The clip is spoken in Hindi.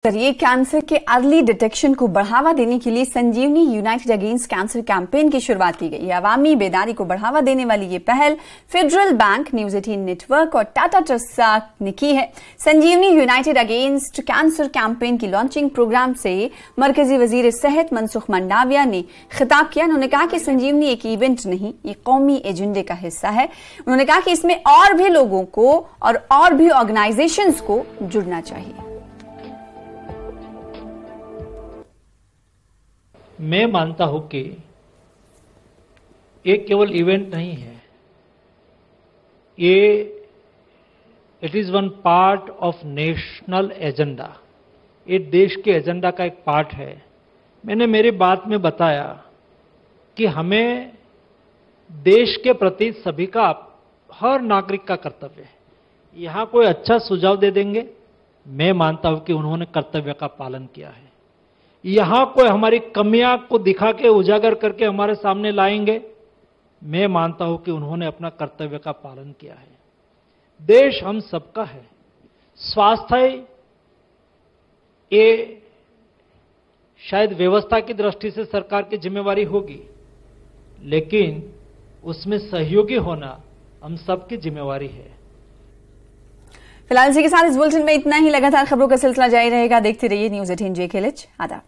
जरिए कैंसर के अर्ली डिटेक्शन को बढ़ावा देने के लिए संजीवनी यूनाइटेड अगेंस्ट कैंसर कैंपेन की शुरुआत की गई। अवामी बेदारी को बढ़ावा देने वाली ये पहल फेडरल बैंक, न्यूज 18 नेटवर्क और टाटा ट्रस्ट ने की है। संजीवनी यूनाइटेड अगेंस्ट कैंसर कैंपेन की लॉन्चिंग प्रोग्राम से मरकजी वजीर सेहत मनसुख मंडाविया ने खिताब किया। उन्होंने कहा कि संजीवनी एक इवेंट नहीं, ये कौमी एजेंडे का हिस्सा है। उन्होंने कहा कि इसमें और भी लोगों को और भी ऑर्गेनाइजेशंस को जुड़ना चाहिए। मैं मानता हूं कि ये केवल इवेंट नहीं है, it is one part of national agenda. ये देश के एजेंडा का एक पार्ट है। मैंने मेरी बात में बताया कि हमें देश के प्रति सभी का, हर नागरिक का कर्तव्य है। यहां कोई अच्छा सुझाव दे देंगे, मैं मानता हूं कि उन्होंने कर्तव्य का पालन किया है। यहां कोई हमारी कमियां को दिखा के उजागर करके हमारे सामने लाएंगे, मैं मानता हूं कि उन्होंने अपना कर्तव्य का पालन किया है। देश हम सबका है। स्वास्थ्य ये शायद व्यवस्था की दृष्टि से सरकार की जिम्मेवारी होगी, लेकिन उसमें सहयोगी होना हम सबकी जिम्मेवारी है। फिलहाल इसी के साथ इस बुलेटिन में इतना ही। लगातार खबरों का सिलसिला जारी रहेगा। देखते रहिए न्यूज 18 JKLH। आदाब।